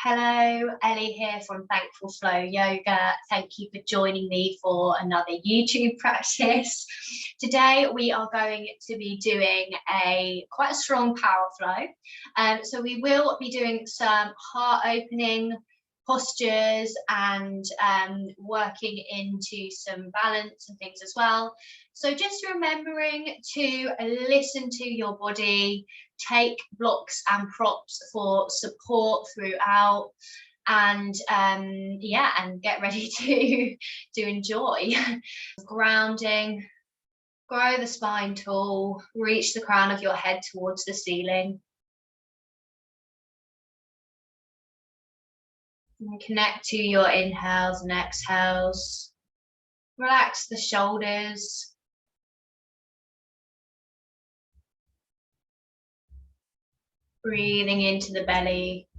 Hello, Ellie here from Thankful Flow Yoga. Thank you for joining me for another YouTube practice. Today we are going to be doing quite a strong power flow. So we will be doing some heart opening postures and working into some balance and things as well. So just remembering to listen to your body, take blocks and props for support throughout, and and get ready to enjoy. Grounding, grow the spine tall, reach the crown of your head towards the ceiling. And connect to your inhales and exhales. Relax the shoulders. Breathing into the belly.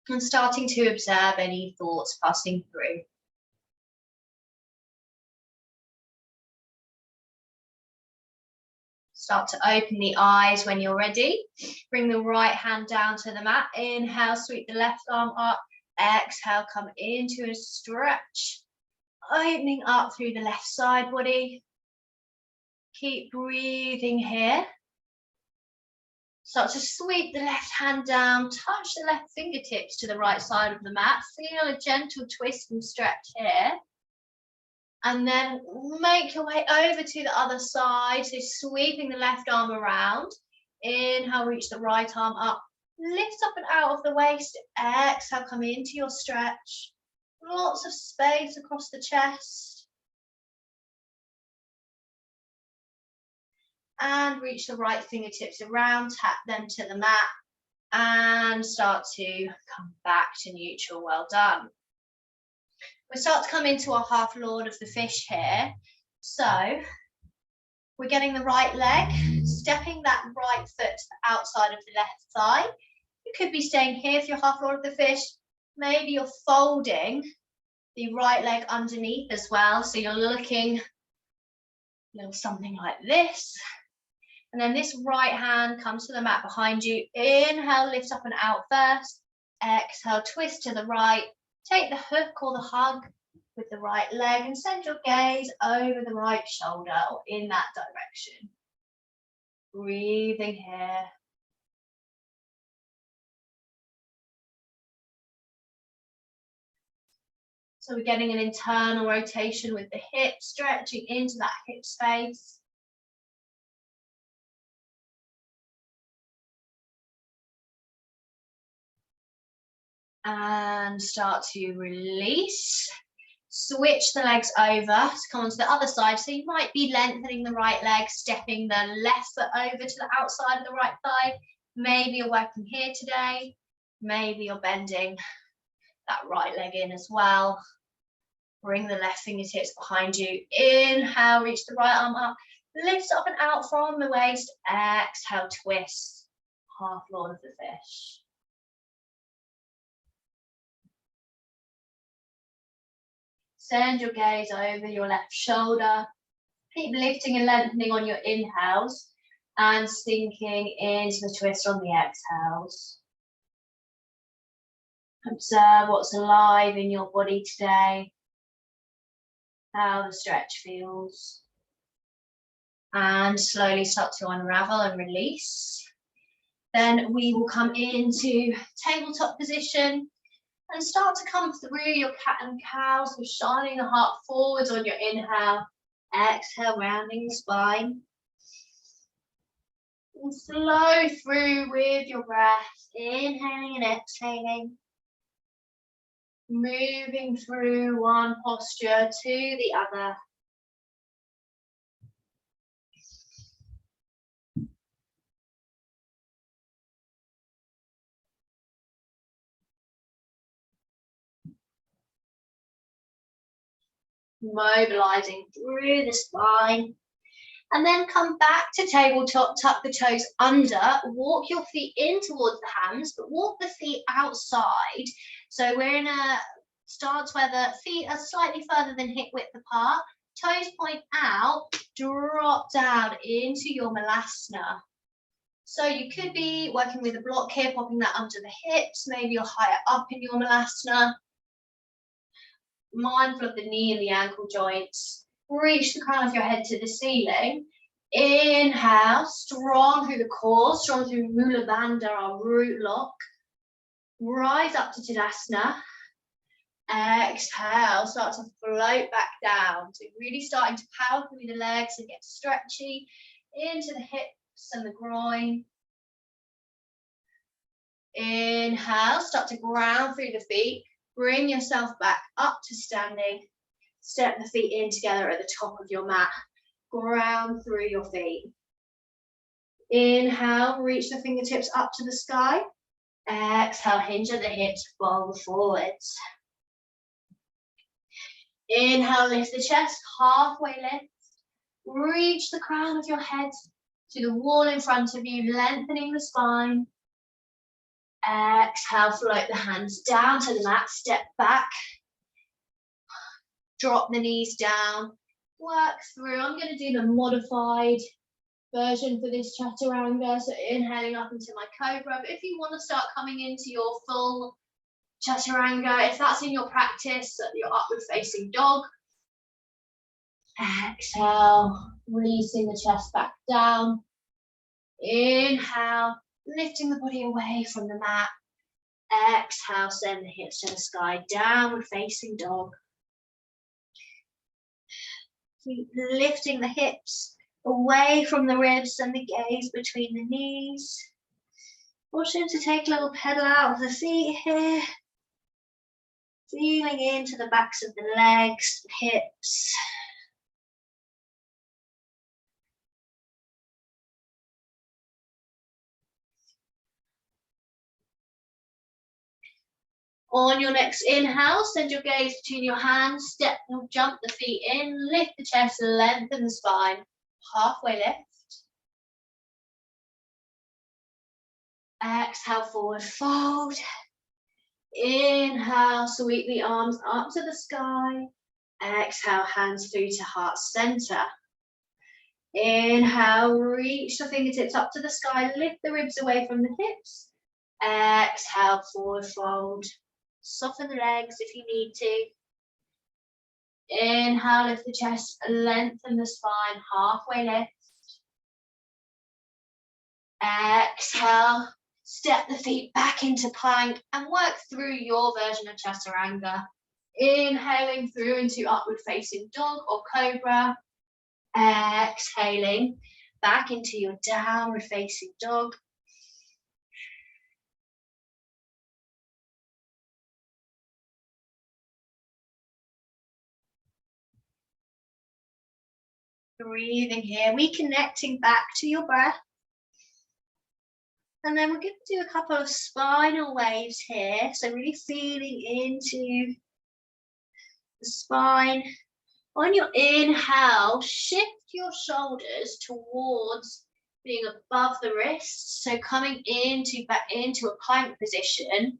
And starting to observe any thoughts passing through. Start to open the eyes when you're ready. Bring the right hand down to the mat. Inhale, sweep the left arm up. Exhale, come into a stretch. Opening up through the left side body. Keep breathing here. Start to sweep the left hand down, touch the left fingertips to the right side of the mat. Feel a gentle twist and stretch here. And then make your way over to the other side. So sweeping the left arm around. Inhale, reach the right arm up. Lift up and out of the waist. Exhale, come into your stretch. Lots of space across the chest. And reach the right fingertips around, tap them to the mat, and start to come back to neutral. Well done. We start to come into our half lord of the fish here. So we're getting the right leg, stepping that right foot to the outside of the left thigh. You could be staying here for your half lord of the fish. Maybe you're folding the right leg underneath as well. So you're looking a little something like this. And then this right hand comes to the mat behind you. Inhale, lift up and out first. Exhale, twist to the right. Take the hook or the hug with the right leg and send your gaze over the right shoulder or in that direction. Breathing here. So we're getting an internal rotation with the hips, stretching into that hip space. And start to release. Switch the legs over to come onto the other side. So you might be lengthening the right leg, stepping the left foot over to the outside of the right thigh. Maybe you're working here today. Maybe you're bending that right leg in as well. Bring the left fingertips behind you. Inhale, reach the right arm up. Lift up and out from the waist. Exhale, twist. Half lord of the fish. Send your gaze over your left shoulder. Keep lifting and lengthening on your inhales and sinking into the twist on the exhales. Observe what's alive in your body today, how the stretch feels. And slowly start to unravel and release. Then we will come into tabletop position. And start to come through your cat and cow, so shining the heart forwards on your inhale. Exhale, rounding the spine. And flow through with your breath, inhaling and exhaling. Moving through one posture to the other. Mobilizing through the spine, and then come back to tabletop. Tuck the toes under, walk your feet in towards the hands, but walk the feet outside. So we're in a stance where the feet are slightly further than hip width apart. Toes point out, drop down into your malasana. So you could be working with a block here, popping that under the hips. Maybe you're higher up in your malasana. Mindful of the knee and the ankle joints. Reach the crown of your head to the ceiling. Inhale, strong through the core, strong through Mula Bandha, our root lock. Rise up to Tadasana. Exhale, start to float back down. So really starting to power through the legs and get stretchy into the hips and the groin. Inhale, start to ground through the feet. Bring yourself back up to standing. Step the feet in together at the top of your mat. Ground through your feet. Inhale, reach the fingertips up to the sky. Exhale, hinge at the hips, fold forwards. Inhale, lift the chest, halfway lift. Reach the crown of your head to the wall in front of you, lengthening the spine. Exhale, float the hands down to the mat, step back. Drop the knees down, work through. I'm going to do the modified version for this chaturanga, so inhaling up into my cobra. But if you want to start coming into your full chaturanga, if that's in your practice, your upward facing dog. Exhale, releasing the chest back down. Inhale, lifting the body away from the mat. Exhale, send the hips to the sky, downward facing dog. Keep lifting the hips away from the ribs and the gaze between the knees. Pushing to take a little pedal out of the feet here. Feeling into the backs of the legs, hips. On your next inhale, send your gaze between your hands, step or jump the feet in, lift the chest, lengthen the spine, halfway lift. Exhale, forward fold. Inhale, sweep the arms up to the sky. Exhale, hands through to heart center. Inhale, reach the fingertips up to the sky, lift the ribs away from the hips. Exhale, forward fold. Soften the legs if you need to. Inhale, lift the chest, lengthen the spine, halfway lift. Exhale, step the feet back into plank and work through your version of chaturanga. Inhaling through into upward facing dog or cobra. Exhaling back into your downward facing dog. Breathing here, reconnecting back to your breath. And then we're going to do a couple of spinal waves here. So really feeling into the spine. On your inhale, shift your shoulders towards being above the wrists. So coming back into a plank position.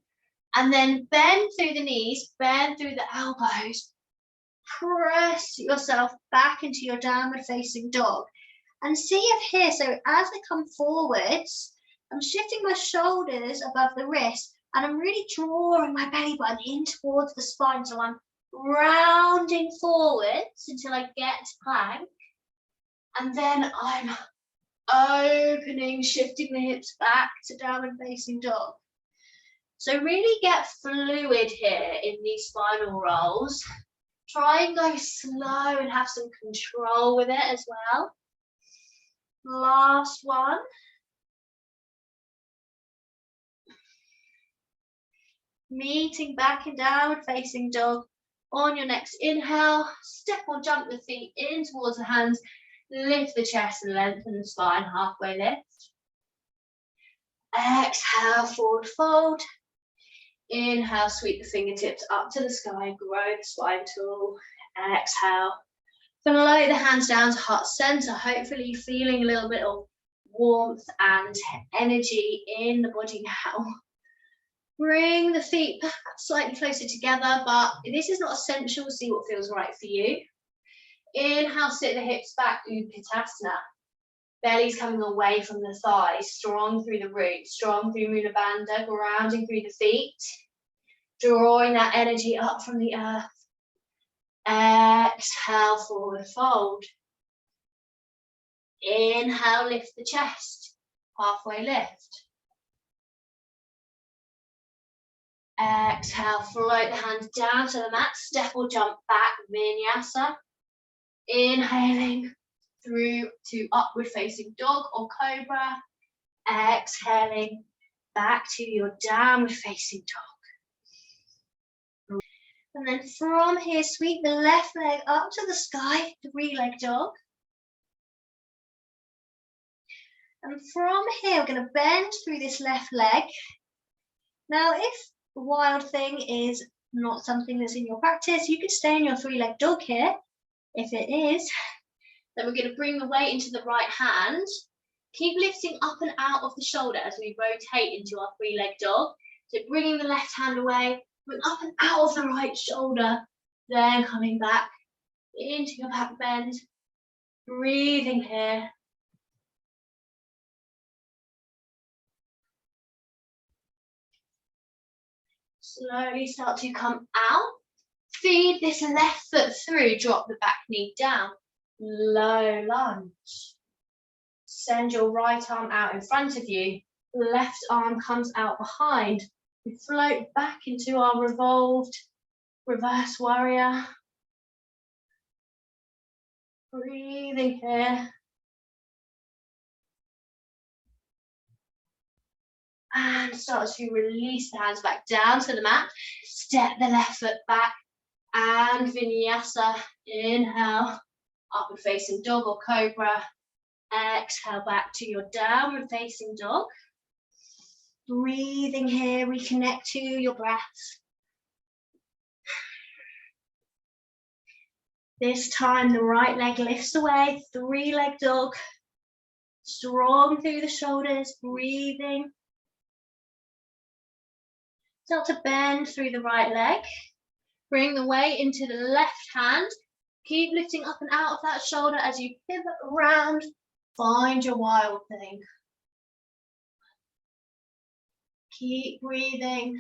And then bend through the knees, bend through the elbows. Press yourself back into your downward facing dog. And see if here, so as I come forwards, I'm shifting my shoulders above the wrist and I'm really drawing my belly button in towards the spine. So I'm rounding forwards until I get to plank. And then I'm opening, shifting the hips back to downward facing dog. So really get fluid here in these spinal rolls. Try and go slow and have some control with it as well. Last one. Meeting back in downward facing dog. On your next inhale, step or jump the feet in towards the hands. Lift the chest and lengthen the spine, halfway lift. Exhale, forward fold. Inhale, sweep the fingertips up to the sky, grow the spine tall. Exhale, float the hands down to heart center, hopefully feeling a little bit of warmth and energy in the body now. Bring the feet back slightly closer together, but this is not essential. See what feels right for you. Inhale, sit the hips back, Utkatasana. Belly's coming away from the thighs, strong through the roots, strong through Mula Bandha, grounding through the feet, drawing that energy up from the earth. Exhale, forward fold. Inhale, lift the chest, halfway lift. Exhale, float the hands down to the mat, step or jump back, vinyasa. Inhaling through to upward facing dog or cobra. Exhaling back to your downward facing dog. And then from here, sweep the left leg up to the sky, three-leg dog. And from here, we're going to bend through this left leg. Now, if the wild thing is not something that's in your practice, you could stay in your three-leg dog here. If it is, then we're going to bring the weight into the right hand. Keep lifting up and out of the shoulder as we rotate into our three-leg dog. So bringing the left hand away, going up and out of the right shoulder, then coming back into your back bend. Breathing here. Slowly start to come out. Feed this left foot through, drop the back knee down. Low lunge. Send your right arm out in front of you. Left arm comes out behind. We float back into our revolved reverse warrior. Breathing here. And start to release the hands back down to the mat. Step the left foot back and vinyasa. Inhale, upward facing dog or cobra. Exhale back to your downward facing dog. Breathing here, reconnect to your breath. This time the right leg lifts away, three-leg dog. Strong through the shoulders, breathing. Start to bend through the right leg. Bring the weight into the left hand. Keep lifting up and out of that shoulder as you pivot around. Find your wild thing. Keep breathing.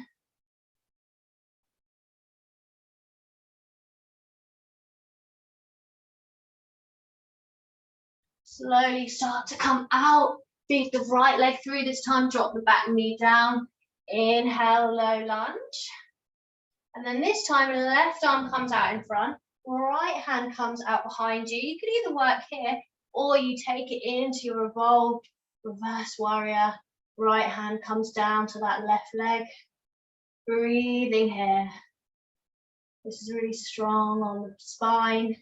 Slowly start to come out. Feed the right leg through this time. Drop the back knee down. Inhale, low lunge. And then this time, left arm comes out in front. Right hand comes out behind you. You can either work here or you take it into your revolved reverse warrior. Right hand comes down to that left leg. Breathing here. This is really strong on the spine,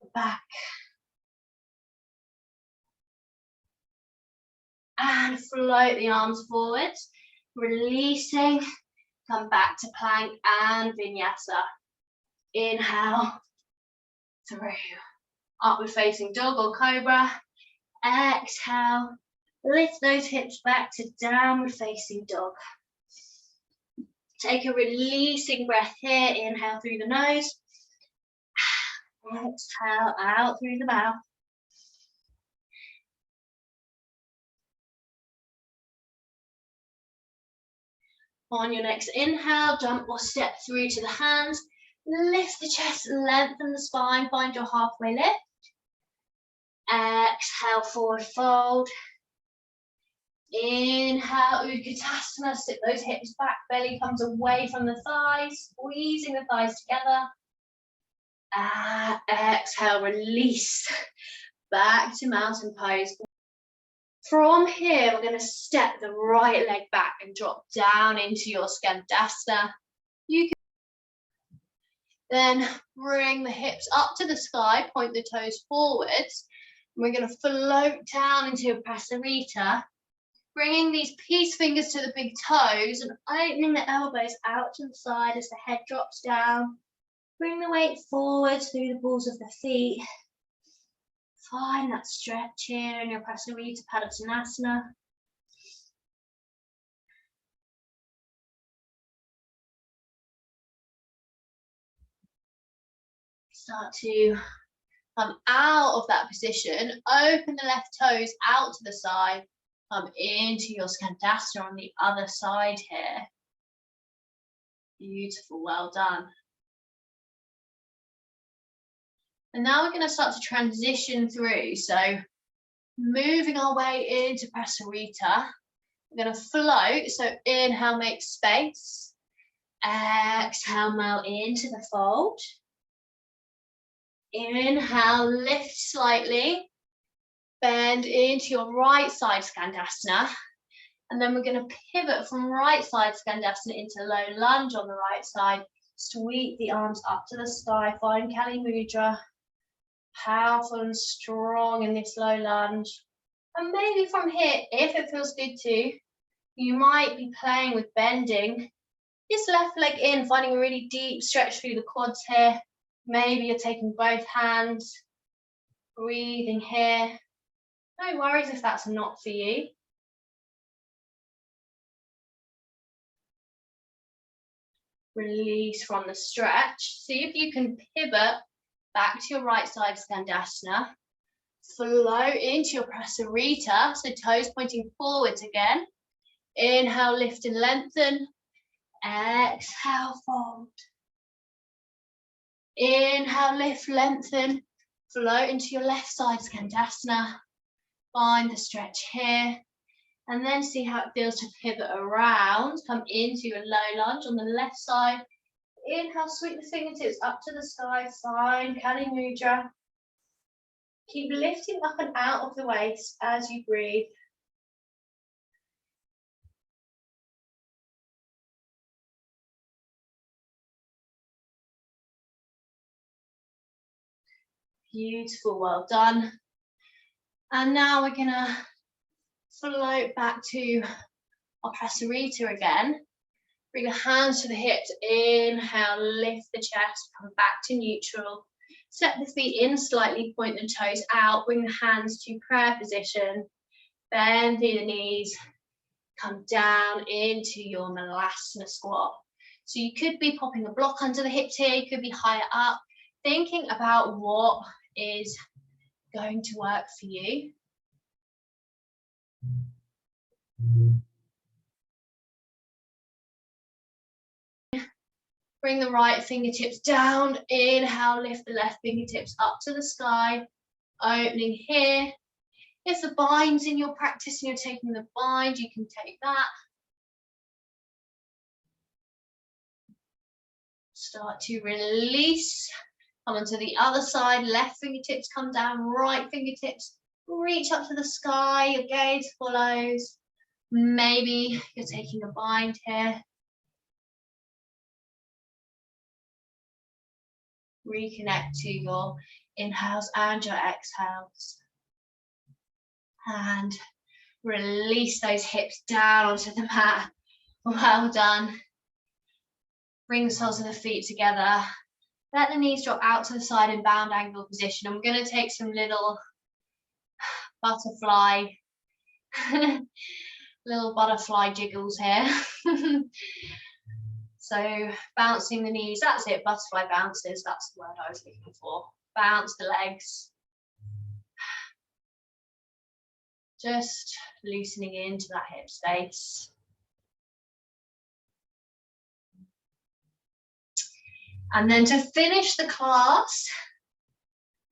the back. And float the arms forwards, releasing. Come back to plank and vinyasa. Inhale through. Upward facing dog or cobra. Exhale. Lift those hips back to downward facing dog. Take a releasing breath here. Inhale through the nose. Exhale out through the mouth. On your next inhale, jump or step through to the hands. Lift the chest, lengthen the spine, find your halfway lift. Exhale, forward fold. Inhale, Utkatasana, sit those hips back, belly comes away from the thighs, squeezing the thighs together. Exhale, release. Back to mountain pose. From here, we're going to step the right leg back and drop down into your Skandasana. You can then bring the hips up to the sky, point the toes forwards. We're going to float down into a Prasarita, bringing these peace fingers to the big toes and opening the elbows out to the side as the head drops down. Bring the weight forwards through the balls of the feet. Find that stretch here in your Prasarita Padottanasana. Start to Come out of that position, open the left toes out to the side, come into your Skandasana on the other side here. Beautiful, well done. And now we're going to start to transition through. So moving our way into Prasarita. We're going to float. So inhale, make space. Exhale, melt into the fold. Inhale, lift slightly. Bend into your right side Skandasana. And then we're going to pivot from right side Skandasana into low lunge on the right side. Sweep the arms up to the sky. Find Kali Mudra. Powerful and strong in this low lunge. And maybe from here, if it feels good to, you might be playing with bending this left leg in, finding a really deep stretch through the quads here. Maybe you're taking both hands, breathing here. No worries if that's not for you. Release from the stretch. See if you can pivot back to your right side Skandasana. Flow into your Prasarita, so toes pointing forwards again. Inhale, lift and lengthen. Exhale, fold. Inhale, lift, lengthen. Float into your left side Skandasana. Find the stretch here. And then see how it feels to pivot around. Come into a low lunge on the left side. Inhale, sweep the fingertips up to the sky. Find Kali Mudra. Keep lifting up and out of the waist as you breathe. Beautiful, well done. And now we're gonna float back to our Prasarita again. Bring the hands to the hips. Inhale, lift the chest, come back to neutral. Step the feet in slightly, point the toes out, bring the hands to prayer position. Bend through the knees, come down into your Malasana squat. So you could be popping a block under the hips here, you could be higher up, thinking about what is going to work for you. Bring the right fingertips down. Inhale, lift the left fingertips up to the sky. Opening here. If the bind's in your practice and you're taking the bind, you can take that. Start to release. Come onto the other side. Left fingertips come down. Right fingertips reach up to the sky. Your gaze follows. Maybe you're taking a bind here. Reconnect to your inhales and your exhales. And release those hips down onto the mat. Well done. Bring the soles of the feet together. Let the knees drop out to the side in bound angle position. And we're going to take some little butterfly, little butterfly jiggles here. So bouncing the knees, that's it, butterfly bounces, that's the word I was looking for. Bounce the legs. Just loosening into that hip space. And then to finish the class,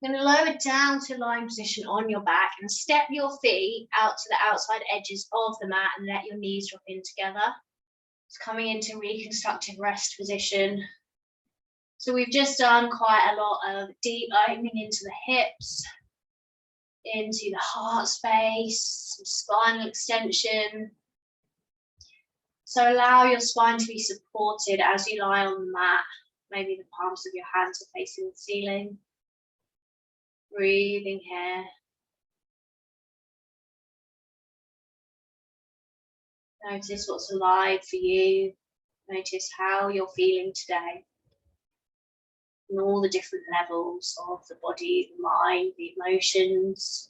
I'm going to lower down to lying position on your back and step your feet out to the outside edges of the mat and let your knees drop in together. It's coming into reconstructive rest position. So we've just done quite a lot of deep opening into the hips, into the heart space, some spinal extension. So allow your spine to be supported as you lie on the mat. Maybe the palms of your hands are facing the ceiling. Breathing here. Notice what's alive for you. Notice how you're feeling today. And all the different levels of the body, the mind, the emotions.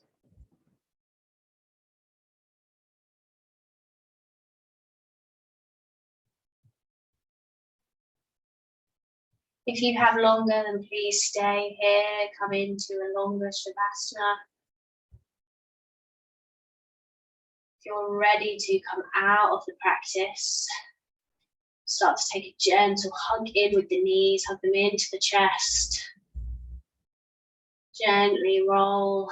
If you have longer, then please stay here, come into a longer Shavasana. If you're ready to come out of the practice, start to take a gentle hug in with the knees, hug them into the chest. Gently roll.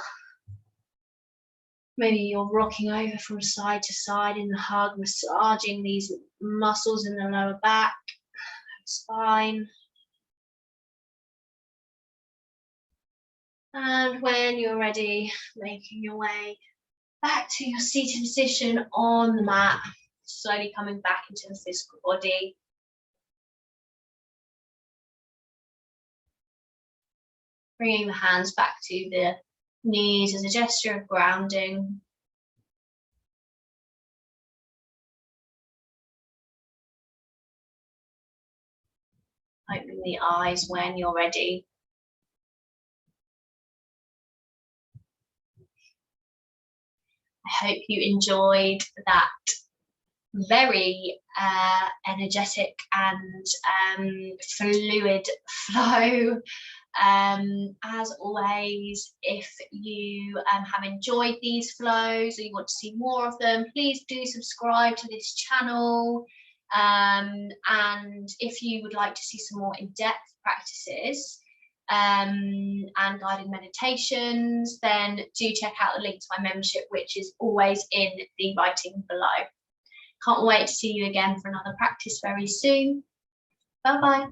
Maybe you're rocking over from side to side in the hug, massaging these muscles in the lower back, spine. And when you're ready, making your way back to your seated position on the mat, slowly coming back into the physical body. Bringing the hands back to the knees as a gesture of grounding. Opening the eyes when you're ready. I hope you enjoyed that very energetic and fluid flow. As always, if you have enjoyed these flows or you want to see more of them, please do subscribe to this channel. And if you would like to see some more in-depth practices and guided meditations, then do check out the link to my membership, which is always in the writing below. Can't wait to see you again for another practice very soon. Bye bye.